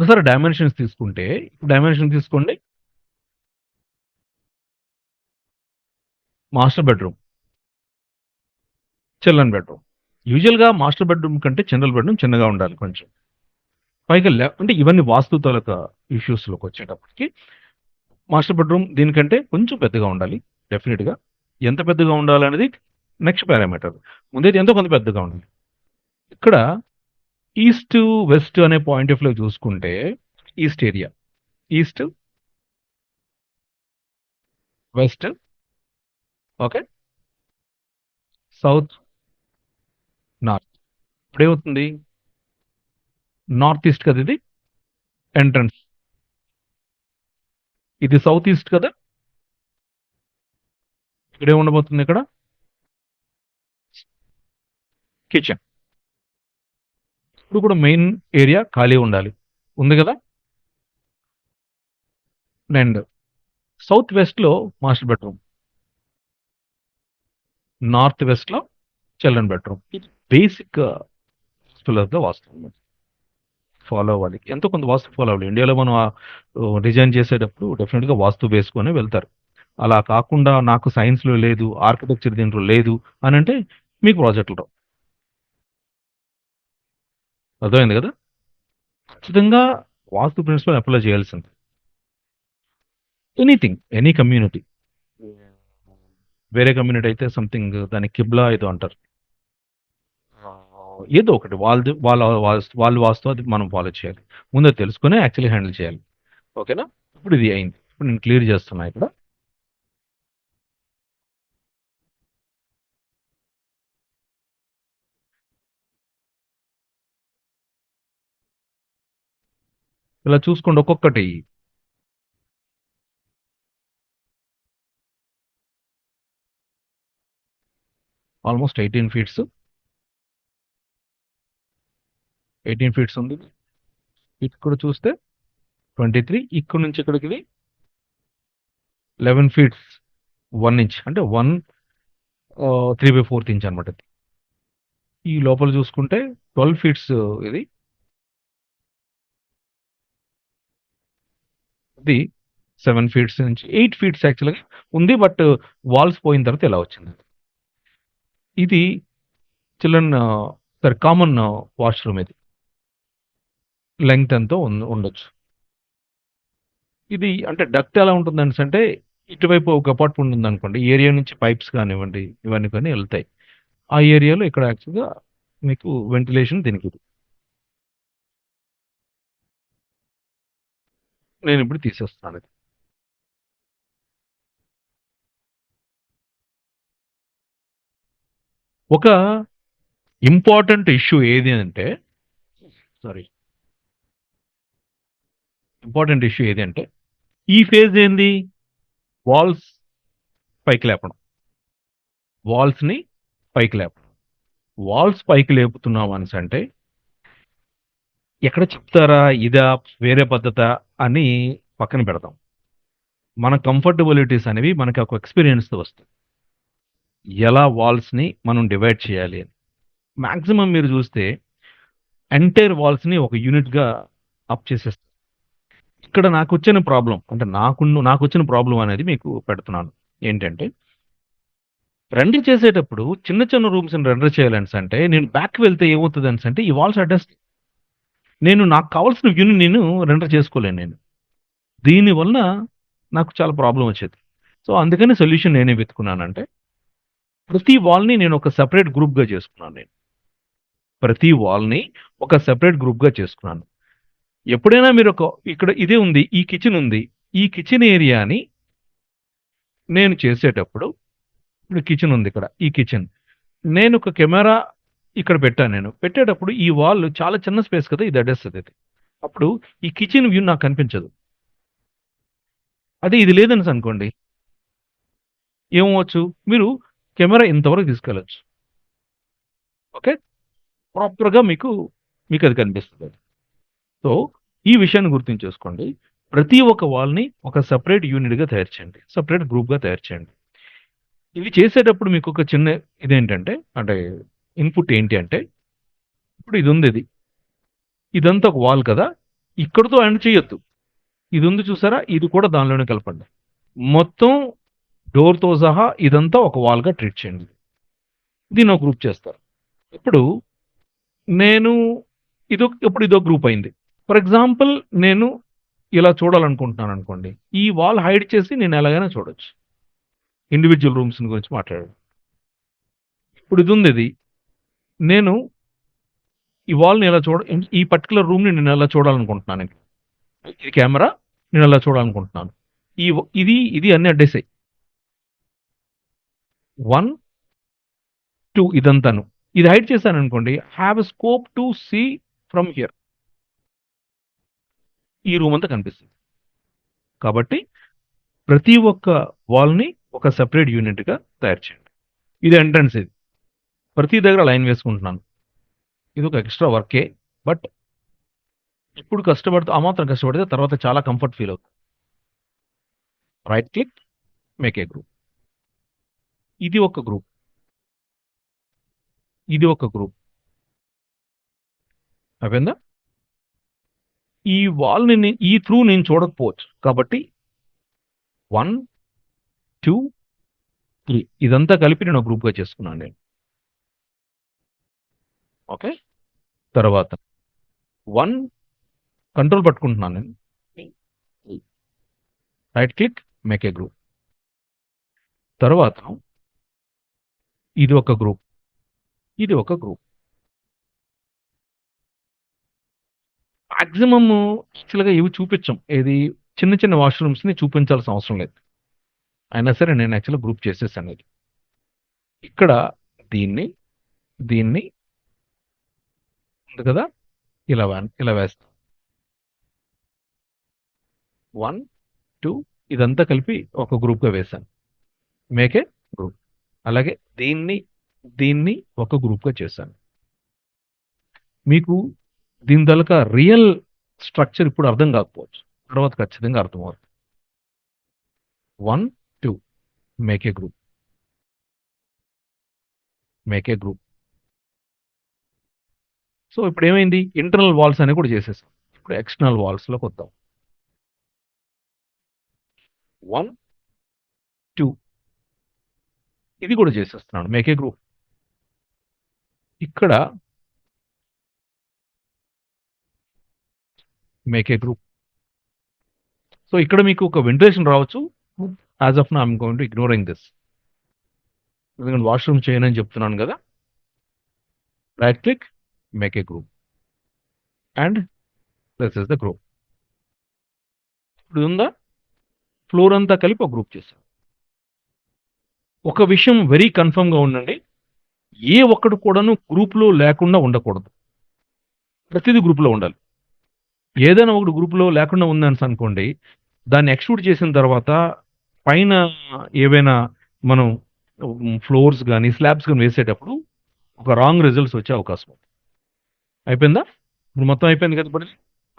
ఒకసారి డైమెన్షన్స్ తీసుకుంటే, డైమెన్షన్ తీసుకోండి. Master bedroom, children bedroom. యూజువల్‌గా మాస్టర్ బెడ్‌రూమ్ కంటే చిల్డ్రన్ బెడ్‌రూమ్ చిన్నగా ఉండాలి కొంచెం. పైగా అంటే ఇవన్నీ వాస్తు తాలూకా ఇష్యూస్‌లోకొచ్చేటప్పటికి మాస్టర్ బెడ్‌రూమ్ దీనికంటే కొంచెం పెద్దగా ఉండాలి డెఫినిట్‌గా. ఎంత పెద్దగా ఉండాలనేది నెక్స్ట్ పారామీటర్. ముందైతే ఎంతో కొంత పెద్దగా ఉండాలి. ఇక్కడ ఈస్ట్, వెస్ట్ అనే పాయింట్ ఆఫ్ వ్యూలో చూసుకుంటే east area. East, west, okay. South, north. ఇప్పుడేమవుతుంది? నార్త్ ఈస్ట్ కదా ఇది ఎంట్రన్స్. ఇది సౌత్ ఈస్ట్ కదా. ఇక్కడే ఉండబోతుంది ఇక్కడ కిచెన్. ఇప్పుడు కూడా మెయిన్ ఏరియా ఖాళీ ఉండాలి. ఉంది కదా. అండ్ సౌత్ వెస్ట్‌లో మాస్టర్ బెడ్‌రూమ్. నార్త్ వెస్ట్‌లో చిల్డ్రన్ బెడ్‌రూమ్. ఇది బేసిక్ పిల్లర్‌గా వాస్తవం. ఫాలో అవ్వాలి. ఎంతో కొంత వాస్తు ఫాలో అవ్వాలి. ఇండియాలో మనం డిజైన్ చేసేటప్పుడు డెఫినిట్‌గా వాస్తు బేసుకొనే వెళ్తారు. అలా కాకుండా నాకు సైన్స్‌లో లేదు, ఆర్కిటెక్చర్ దీంట్లో లేదు అనంటే మీకు ప్రాజెక్టులు రావు. అర్థమైంది కదా. ఖచ్చితంగా వాస్తు ప్రిన్సిపల్ అప్లై చేయాల్సింది. Anything, any community. వేరే కమ్యూనిటీ అయితే సంథింగ్ దాన్ని కిబ్లా ఏదో అంటారు. ఏదో ఒకటి వాళ్ళది వాళ్ళు వాస్తు అది మనం ఫాలో చేయాలి. ముందే తెలుసుకొని యాక్చువల్లీ హ్యాండిల్ చేయాలి. ఓకేనా. ఇప్పుడు ఇది అయింది. ఇప్పుడు నేను క్లియర్ చేస్తున్నా ఇక్కడ. ఇలా చూసుకోండి ఒక్కొక్కటి. Almost 18 feets. 18 ఫీట్స్ ఉంది. ఇక్కడ చూస్తే 23. ఇక్కడ నుంచి ఇక్కడికి ఇది 11 ఫీట్స్ 1 ఇంచ్ అంటే 3/4 ఇంచ్ అనమాట. ఈ లోపల చూసుకుంటే 12 ఫీట్స్ ఇది. ఇది 7 ఫీట్స్ నుంచి 8 ఫీట్స్ యాక్చువల్గా ఉంది. బట్ వాల్స్ పోయిన తర్వాత ఇలా వచ్చింది. ఇది చిల్డ్రన్ సరే కామన్ వాష్రూమ్. ఇది లెంగ్త్ ఎంతో ఉండొచ్చు. ఇది అంటే డక్ట్ ఎలా ఉంటుందని అంటే ఇటువైపు ఒక అపార్ట్మెంట్ ఉందనుకోండి, ఏరియా నుంచి పైప్స్ కానివ్వండి ఇవన్నీ కానీ వెళ్తాయి. ఆ ఏరియాలో ఇక్కడ యాక్చువల్గా మీకు వెంటిలేషన్ దీనికి ఇది. నేను ఇప్పుడు తీసేస్తున్నాను ఇది. ఒక ఇంపార్టెంట్ ఇష్యూ ఏది అంటే సారీ ఇంపార్టెంట్ ఇష్యూ ఏది అంటే ఈ ఫేజ్ ఏంది? వాల్స్ పైకి లేపడం. వాల్స్ని పైకి లేపడం. వాల్స్ పైకి లేపుతున్నాం అంటే ఎక్కడ చెప్తారా ఇదా వేరే పద్ధత అని పక్కన పెడతాం. మన కంఫర్టబిలిటీస్ అనేవి మనకి ఒక ఎక్స్పీరియన్స్తో వస్తాయి. ఎలా వాల్స్ని మనం డివైడ్ చేయాలి అని. మాక్సిమం మీరు చూస్తే ఎంటైర్ వాల్స్ని ఒక యూనిట్గా అప్ చేసేస్తారు. ఇక్కడ నాకు వచ్చిన ప్రాబ్లం అంటే నాకు వచ్చిన ప్రాబ్లం అనేది మీకు పెడుతున్నాను. ఏంటంటే రెండర్ చేసేటప్పుడు చిన్న చిన్న రూమ్స్ రెండర్ చేయాలని అంటే నేను బ్యాక్ వెళ్తే ఏమవుతుంది అంటే ఈ వాల్స్ అడ్జస్ట్ నేను నాకు కావాల్సిన వ్యూని నేను రెండర్ చేసుకోలేను నేను. దీనివల్ల నాకు చాలా ప్రాబ్లం వచ్చేది. సో అందుకని సొల్యూషన్ నేనే వెతుకున్నానంటే ప్రతి వాల్ని నేను ఒక సెపరేట్ గ్రూప్గా చేసుకున్నాను. నేను ప్రతి వాల్ని ఒక సెపరేట్ గ్రూప్గా చేసుకున్నాను. ఎప్పుడైనా మీరు ఇక్కడ ఇదే ఉంది, ఈ కిచెన్ ఉంది. ఈ కిచెన్ ఏరియాని నేను చేసేటప్పుడు ఇప్పుడు కిచెన్ ఉంది ఇక్కడ. ఈ కిచెన్ నేను ఒక కెమెరా ఇక్కడ పెట్టాను. నేను పెట్టేటప్పుడు ఈ వాల్ చాలా చిన్న స్పేస్ కదా, ఇది అడ్డేస్తుంది. ఇది అప్పుడు ఈ కిచెన్ వ్యూ నాకు కనిపించదు. అదే ఇది లేదనేసి అనుకోండి ఏమవచ్చు, మీరు కెమెరా ఇంతవరకు తీసుకెళ్ళచ్చు. ఓకే, ప్రాపర్గా మీకు అది కనిపిస్తుంది. సో ఈ విషయాన్ని గుర్తుంచేసుకోండి. ప్రతి ఒక్క వాల్ని ఒక సపరేట్ యూనిట్గా తయారు చేయండి, సపరేట్ గ్రూప్గా తయారు చేయండి. ఇవి చేసేటప్పుడు మీకు ఒక చిన్న ఇదేంటంటే అంటే ఇన్పుట్ ఏంటి అంటే ఇప్పుడు ఇది ఉంది, ఇదంతా ఒక వాల్ కదా. ఇక్కడితో ఎండ్ చేయొద్దు. ఇది ఉంది చూసారా? ఇది కూడా దానిలోనే కలపండి. మొత్తం డోర్‌తో సహా ఇదంతా ఒక వాల్‌గా ట్రీట్ చేయండి. దీన్ని ఒక గ్రూప్ చేస్తారు. ఇప్పుడు నేను ఇప్పుడు ఇదో గ్రూప్ అయింది. ఫర్ ఎగ్జాంపుల్ నేను ఇలా చూడాలనుకుంటున్నాననుకోండి. ఈ వాల్ హైడ్ చేసి నేను ఎలాగైనా చూడొచ్చు. ఇండివిడ్యువల్ రూమ్స్ గురించి మాట్లాడాను. ఇప్పుడు ఇది. నేను ఈ వాల్‌ని ఎలా ఈ పర్టిక్యులర్ రూమ్‌ని నేను ఎలా చూడాలనుకుంటున్నాను. ఇది కెమెరా. నేను ఎలా చూడాలనుకుంటున్నాను. ఇది అన్నీ అడ్డేసాయి. 1, 2 ఇదంతాను. ఇది హైడ్ చేశాననుకోండి. Have a scope to see from here. ఈ రూమ్ అంతా కనిపిస్తుంది. కాబట్టి ప్రతి ఒక్క వాల్‌ని ఒక సెపరేట్ యూనిట్‌గా తయారు చేయండి. ఇది ఎంట్రన్స్ ఇది. ప్రతి దగ్గర లైన్ వేసుకుంటున్నాను. ఇది ఒక ఎక్స్‌ట్రా వర్కే. బట్ ఇప్పుడు ఆ మాత్రం కష్టపడితే తర్వాత చాలా కంఫర్ట్ ఫీల్ అవుతుంది. Right click, make a group. ఇది ఒక గ్రూప్. ఇది ఒక గ్రూప్. అయిపోయిందా? ఈ వాల్‌ని ఈ త్రూ నేను చూడకపోవచ్చు. కాబట్టి 1, 2, 3 ఇదంతా కలిపి నేను ఒక గ్రూప్‌గా చేసుకున్నాను నేను. ఓకే. తర్వాత 1 కంట్రోల్ పట్టుకుంటున్నాను నేను. Right click, make a group. తర్వాత ఇది ఒక గ్రూప్. ఇది ఒక గ్రూప్. మాక్సిమమ్ యాక్చువల్‌గా ఇవి చూపించం. ఏది చిన్న చిన్న వాష్‌రూమ్స్‌ని చూపించాల్సిన అవసరం లేదు. అయినా సరే నేను యాక్చువల్‌గా గ్రూప్ చేసేసాను ఇది. ఇక్కడ దీన్ని, దీన్ని ఉంది కదా! ఇలా వేస్తాం. 1, 2 ఇదంతా కలిపి ఒక గ్రూప్‌గా వేశాను. Make a group. అలాగే దీన్ని ఒక గ్రూప్‌గా చేశాను. మీకు దీని తాలూకా రియల్ స్ట్రక్చర్ ఇప్పుడు అర్థం కాకపోవచ్చు. తర్వాత ఖచ్చితంగా అర్థమవుతుంది. 1, 2 make a group. Make a group. So ఇప్పుడు ఏమైంది? ఇంటర్నల్ వాల్స్ అనేవి కూడా చేసేసాం. ఇప్పుడు ఎక్స్టర్నల్ వాల్స్‌లోకి వద్దాం. 1, 2 ఇది కూడా చేసేస్తున్నాను. Make a group. ఇక్కడ మేక్ ఏ గ్రూప్. సో ఇక్కడ మీకు ఒక వెంటిలేషన్ రావచ్చు. As of now I am going to ignoring this. ఎందుకంటే వాష్‌రూమ్ చేయనని చెప్తున్నాను కదా! Right click, make a group. And this is the group. ఇప్పుడు ఉందా? ఫ్లోర్ అంతా కలిపి ఒక గ్రూప్ చేశాను. ఒక విషయం వెరీ కన్ఫర్మ్‌గా ఉండండి. ఏ ఒక్కడు కూడాను గ్రూప్‌లో లేకుండా ఉండకూడదు. ప్రతిదీ గ్రూప్‌లో ఉండాలి. ఏదైనా ఒకటి గ్రూప్‌లో లేకుండా ఉందనేసనుకోండి, దాన్ని ఎక్స్‌క్లూడ్ చేసిన తర్వాత పైన ఏవైనా మనం ఫ్లోర్స్ గాని, స్లాబ్స్ గాని వేసేటప్పుడు ఒక రాంగ్ రిజల్ట్స్ వచ్చే అవకాశం ఉంది. అయిపోయిందా? ఇప్పుడు మొత్తం అయిపోయింది కదా ఇప్పుడు?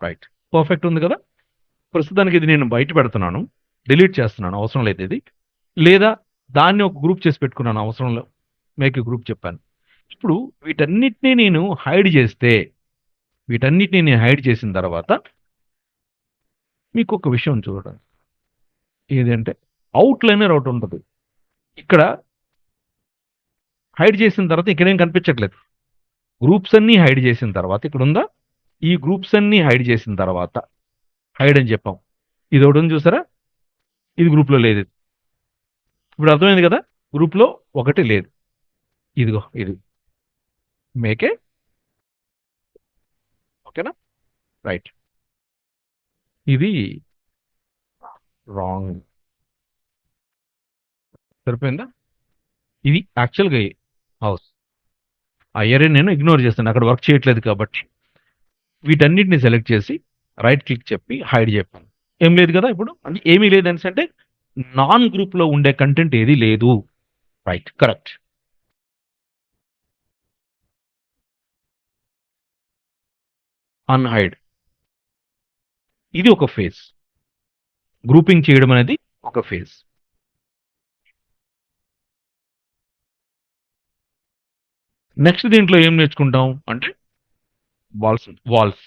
రైట్. పర్ఫెక్ట్ ఉంది కదా! ప్రస్తుతానికి ఇది నేను బయట పెడుతున్నాను. డిలీట్ చేస్తున్నాను. అవసరం లేదు ఇది. లేదా దాన్ని ఒక గ్రూప్ చేసి పెట్టుకున్నాను అవసరంలో. మేక్ ఏ గ్రూప్ చెప్పాను. ఇప్పుడు వీటన్నిటిని నేను హైడ్ చేస్తే, వీటన్నిటిని నేను హైడ్ చేసిన తర్వాత మీకొక విషయం చూడండి. ఏదంటే ఔట్‌లైనర్ ఒకటుంటది. ఇక్కడ హైడ్ చేసిన తర్వాత ఇక్కడేం కనిపించట్లేదు. గ్రూప్స్ అన్నీ హైడ్ చేసిన తర్వాత ఇక్కడుందా? ఈ గ్రూప్స్ అన్నీ హైడ్ చేసిన తర్వాత హైడ్ అని చెప్పాం. ఇదొకటుంది చూసారా? ఇది గ్రూప్‌లో లేదు. ఇప్పుడు అర్థమైంది కదా! గ్రూప్‌లో ఒకటి లేదు. ఇదిగో ఇది. మేక్ ఏ ఓకేనా? రైట్. ఇది రాంగ్. సరిపోయిందా? ఇది యాక్చువల్‌గా హౌస్. ఆ ఏరియా నేను ఇగ్నోర్ చేస్తాను. అక్కడ వర్క్ చేయట్లేదు కాబట్టి. వీటన్నిటిని సెలెక్ట్ చేసి రైట్ క్లిక్ చెప్పి హైడ్ చెప్పాను. ఏం లేదు కదా ఇప్పుడు? అంటే ఏమీ లేదనేసంటే నాన్ గ్రూప్‌లో ఉండే కంటెంట్ ఏది లేదు. రైట్. కరెక్ట్. అన్‌హైడ్. ఇది ఒక ఫేజ్. గ్రూపింగ్ చేయడం అనేది ఒక ఫేజ్. నెక్స్ట్ దీంట్లో ఏం నేర్చుకుంటాం అంటే వాల్స్.